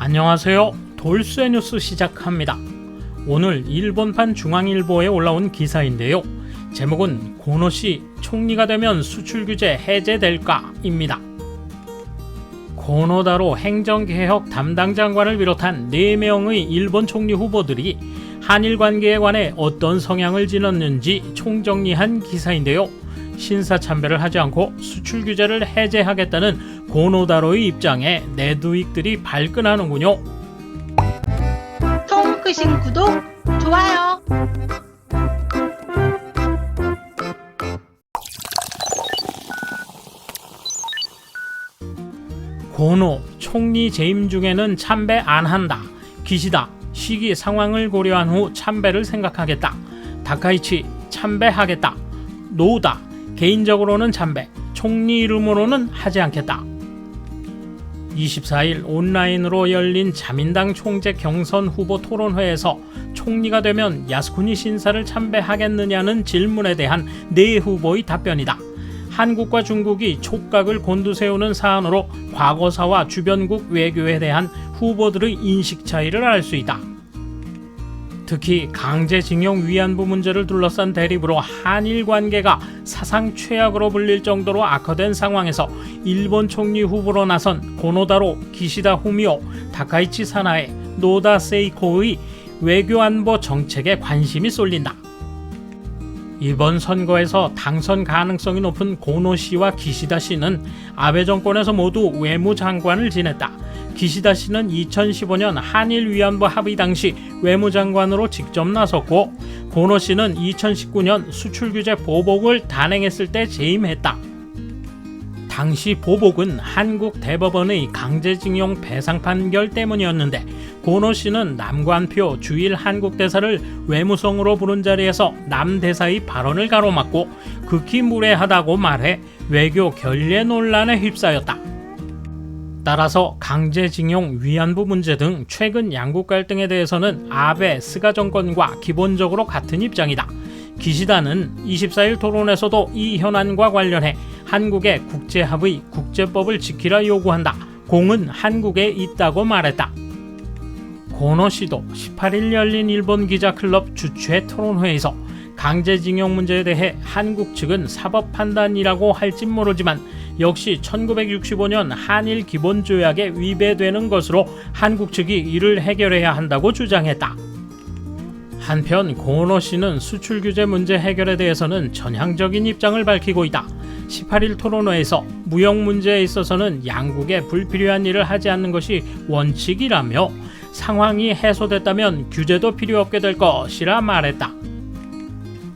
안녕하세요. 돌쇠 뉴스 시작합니다. 오늘 일본판 중앙일보에 올라온 기사인데요. 제목은 고노씨 총리가 되면 수출 규제 해제될까입니다. 고노다로 행정개혁 담당 장관을 비롯한 4명의 일본 총리 후보들이 한일 관계에 관해 어떤 성향을 지녔는지 총정리한 기사인데요. 신사참배를 하지 않고 수출 규제를 해제하겠다는 고노다로의 입장에 내두익들이 발끈하는군요. 통크신 구독, 좋아요. 고노 총리 재임 중에는 참배 안 한다. 기시다 시기 상황을 고려한 후 참배를 생각하겠다. 다카이치 참배하겠다. 노다 개인적으로는 참배, 총리 이름으로는 하지 않겠다. 24일 온라인으로 열린 자민당 총재 경선 후보 토론회에서 총리가 되면 야스쿠니 신사를 참배하겠느냐는 질문에 대한 4후보의 답변이다. 한국과 중국이 촉각을 곤두세우는 사안으로 과거사와 주변국 외교에 대한 후보들의 인식 차이를 알 수 있다. 특히 강제징용 위안부 문제를 둘러싼 대립으로 한일 관계가 사상 최악으로 불릴 정도로 악화된 상황에서 일본 총리 후보로 나선 고노다로, 기시다 후미오, 다카이치 사나에, 노다 세이코의 외교안보 정책에 관심이 쏠린다. 이번 선거에서 당선 가능성이 높은 고노 씨와 기시다 씨는 아베 정권에서 모두 외무장관을 지냈다. 기시다 씨는 2015년 한일 위안부 합의 당시 외무장관으로 직접 나섰고, 고노 씨는 2019년 수출규제 보복을 단행했을 때 재임했다. 당시 보복은 한국 대법원의 강제징용 배상 판결 때문이었는데, 고노 씨는 남관표 주일 한국 대사를 외무성으로 부른 자리에서 남 대사의 발언을 가로막고 극히 무례하다고 말해 외교 결례 논란에 휩싸였다. 따라서 강제징용 위안부 문제 등 최근 양국 갈등에 대해서는 아베, 스가 정권과 기본적으로 같은 입장이다. 기시다는 24일 토론에서도 이 현안과 관련해 한국의 국제합의, 국제법을 지키라 요구한다. 공은 한국에 있다고 말했다. 고노 씨도 18일 열린 일본 기자클럽 주최 토론회에서 강제징용 문제에 대해 한국 측은 사법 판단이라고 할진 모르지만 역시 1965년 한일 기본조약에 위배되는 것으로 한국 측이 이를 해결해야 한다고 주장했다. 한편 고노 씨는 수출 규제 문제 해결에 대해서는 전향적인 입장을 밝히고 있다. 18일 토론회에서 무역 문제에 있어서는 양국에 불필요한 일을 하지 않는 것이 원칙이라며 상황이 해소됐다면 규제도 필요 없게 될 것이라 말했다.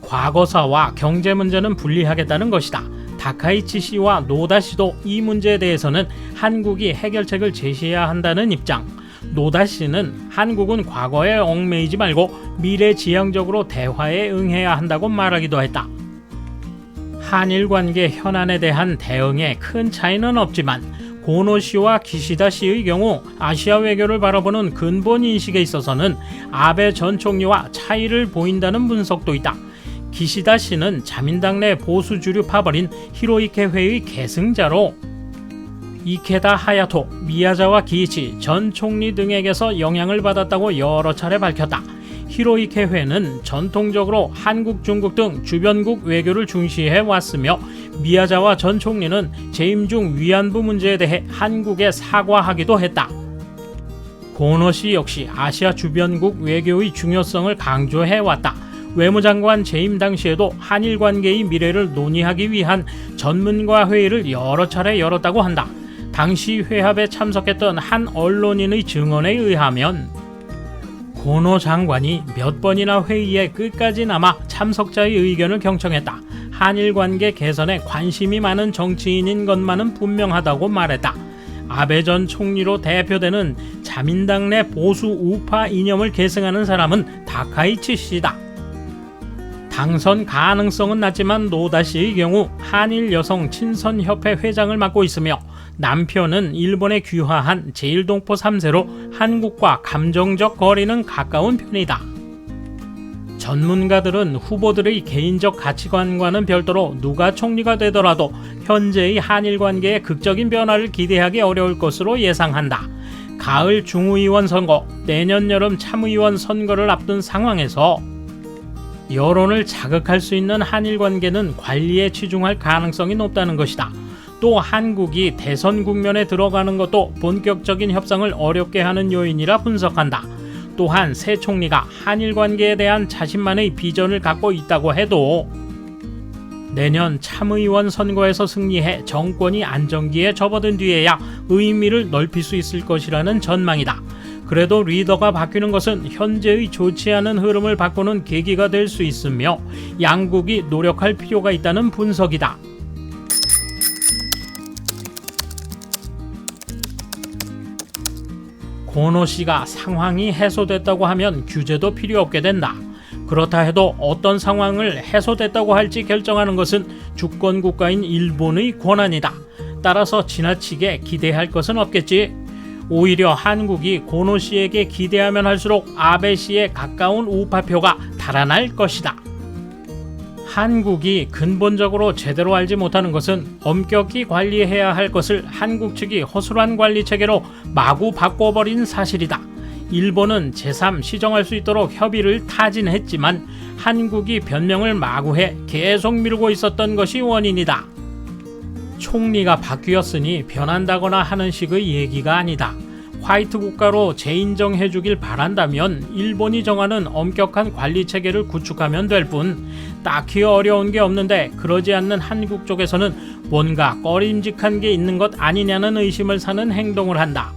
과거사와 경제 문제는 분리하겠다는 것이다. 다카이치 씨와 노다 씨도 이 문제에 대해서는 한국이 해결책을 제시해야 한다는 입장. 노다 씨는 한국은 과거에 얽매이지 말고 미래지향적으로 대화에 응해야 한다고 말하기도 했다. 한일 관계 현안에 대한 대응에 큰 차이는 없지만 고노 씨와 기시다 씨의 경우 아시아 외교를 바라보는 근본 인식에 있어서는 아베 전 총리와 차이를 보인다는 분석도 있다. 기시다 씨는 자민당 내 보수 주류 파벌인 히로이케 회의 계승자로 이케다 하야토, 미야자와 기이치 전 총리 등에게서 영향을 받았다고 여러 차례 밝혔다. 히로이케 회는 전통적으로 한국, 중국 등 주변국 외교를 중시해 왔으며 미야자와 전 총리는 재임 중 위안부 문제에 대해 한국에 사과하기도 했다. 고노 씨 역시 아시아 주변국 외교의 중요성을 강조해 왔다. 외무장관 재임 당시에도 한일 관계의 미래를 논의하기 위한 전문가 회의를 여러 차례 열었다고 한다. 당시 회합에 참석했던 한 언론인의 증언에 의하면 고노 장관이 몇 번이나 회의에 끝까지 남아 참석자의 의견을 경청했다. 한일 관계 개선에 관심이 많은 정치인인 것만은 분명하다고 말했다. 아베 전 총리로 대표되는 자민당 내 보수 우파 이념을 계승하는 사람은 다카이치 씨다. 당선 가능성은 낮지만 노다 씨의 경우 한일 여성 친선협회 회장을 맡고 있으며 남편은 일본에 귀화한 제1동포 3세로 한국과 감정적 거리는 가까운 편이다. 전문가들은 후보들의 개인적 가치관과는 별도로 누가 총리가 되더라도 현재의 한일 관계에 극적인 변화를 기대하기 어려울 것으로 예상한다. 가을 중의원 선거, 내년 여름 참의원 선거를 앞둔 상황에서 여론을 자극할 수 있는 한일 관계는 관리에 치중할 가능성이 높다는 것이다. 또 한국이 대선 국면에 들어가는 것도 본격적인 협상을 어렵게 하는 요인이라 분석한다. 또한 새 총리가 한일 관계에 대한 자신만의 비전을 갖고 있다고 해도 내년 참의원 선거에서 승리해 정권이 안정기에 접어든 뒤에야 의미를 넓힐 수 있을 것이라는 전망이다. 그래도 리더가 바뀌는 것은 현재의 좋지 않은 흐름을 바꾸는 계기가 될 수 있으며 양국이 노력할 필요가 있다는 분석이다. 고노 씨가 상황이 해소됐다고 하면 규제도 필요 없게 된다. 그렇다 해도 어떤 상황을 해소됐다고 할지 결정하는 것은 주권 국가인 일본의 권한이다. 따라서 지나치게 기대할 것은 없겠지. 오히려 한국이 고노 씨에게 기대하면 할수록 아베 씨에 가까운 우파표가 달아날 것이다. 한국이 근본적으로 제대로 알지 못하는 것은 엄격히 관리해야 할 것을 한국 측이 허술한 관리 체계로 마구 바꿔버린 사실이다. 일본은 제3 시정할 수 있도록 협의를 타진했지만 한국이 변명을 마구해 계속 미루고 있었던 것이 원인이다. 총리가 바뀌었으니 변한다거나 하는 식의 얘기가 아니다. 화이트 국가로 재인정해주길 바란다면 일본이 정하는 엄격한 관리 체계를 구축하면 될 뿐 딱히 어려운 게 없는데 그러지 않는 한국 쪽에서는 뭔가 꺼림직한 게 있는 것 아니냐는 의심을 사는 행동을 한다.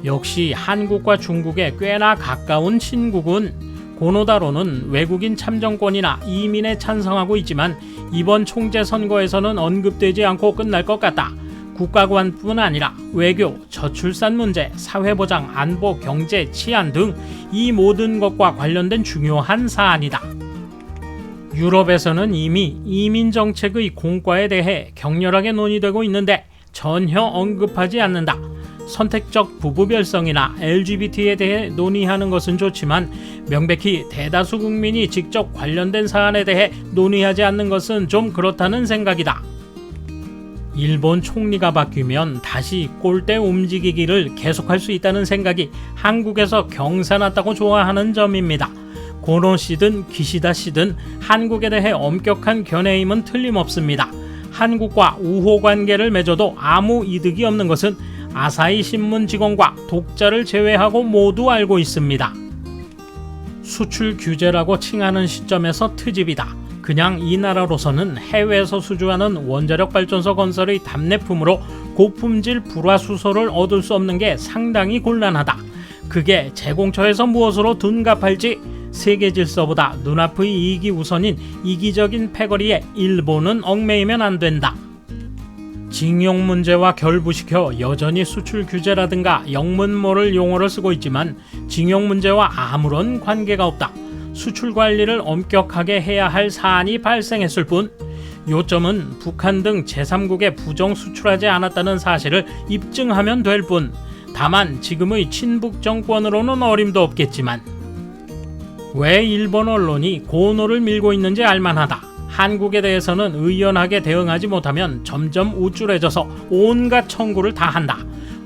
역시 한국과 중국에 꽤나 가까운 친국은 고노다로는 외국인 참정권이나 이민에 찬성하고 있지만 이번 총재 선거에서는 언급되지 않고 끝날 것 같다. 국가관뿐 아니라 외교, 저출산 문제, 사회보장, 안보, 경제, 치안 등 이 모든 것과 관련된 중요한 사안이다. 유럽에서는 이미 이민정책의 공과에 대해 격렬하게 논의되고 있는데 전혀 언급하지 않는다. 선택적 부부별성이나 LGBT에 대해 논의하는 것은 좋지만 명백히 대다수 국민이 직접 관련된 사안에 대해 논의하지 않는 것은 좀 그렇다는 생각이다. 일본 총리가 바뀌면 다시 꼴대 움직이기를 계속할 수 있다는 생각이 한국에서 경사났다고 좋아하는 점입니다. 고노 씨든 기시다 씨든 한국에 대해 엄격한 견해임은 틀림없습니다. 한국과 우호 관계를 맺어도 아무 이득이 없는 것은 아사히 신문 직원과 독자를 제외하고 모두 알고 있습니다. 수출 규제라고 칭하는 시점에서 트집이다. 그냥 이 나라로서는 해외에서 수주하는 원자력 발전소 건설의 답례품으로 고품질 불화수소를 얻을 수 없는 게 상당히 곤란하다. 그게 제공처에서 무엇으로 둔갑할지 세계 질서보다 눈앞의 이익이 우선인 이기적인 패거리에 일본은 얽매이면 안 된다. 징용 문제와 결부시켜 여전히 수출 규제라든가 영문모를 용어를 쓰고 있지만 징용 문제와 아무런 관계가 없다. 수출 관리를 엄격하게 해야 할 사안이 발생했을 뿐 요점은 북한 등 제3국에 부정 수출하지 않았다는 사실을 입증하면 될 뿐 다만 지금의 친북 정권으로는 어림도 없겠지만 왜 일본 언론이 고노를 밀고 있는지 알만하다. 한국에 대해서는 의연하게 대응하지 못하면 점점 우쭐해져서 온갖 청구를 다 한다.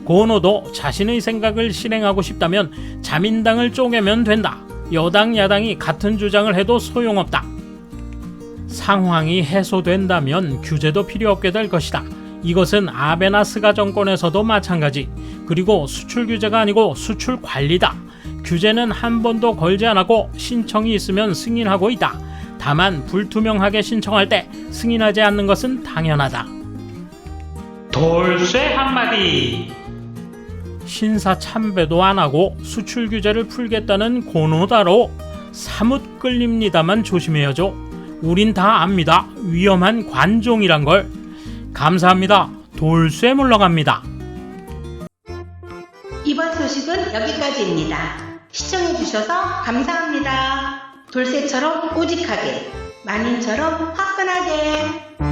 고노도 자신의 생각을 실행하고 싶다면 자민당을 쪼개면 된다. 여당 야당이 같은 주장을 해도 소용없다. 상황이 해소된다면 규제도 필요 없게 될 것이다. 이것은 아베나 스가 정권에서도 마찬가지. 그리고 수출 규제가 아니고 수출 관리다. 규제는 한 번도 걸지 않았고 신청이 있으면 승인하고 있다. 다만 불투명하게 신청할 때 승인하지 않는 것은 당연하다. 돌쇠 한마디. 신사 참배도 안 하고 수출 규제를 풀겠다는 고노다로 사뭇 끌립니다만 조심해야죠. 우린 다 압니다. 위험한 관종이란 걸. 감사합니다. 돌쇠 물러갑니다. 이번 소식은 여기까지입니다. 시청해주셔서 감사합니다. 돌쇠처럼 꼬직하게, 만인처럼 화끈하게.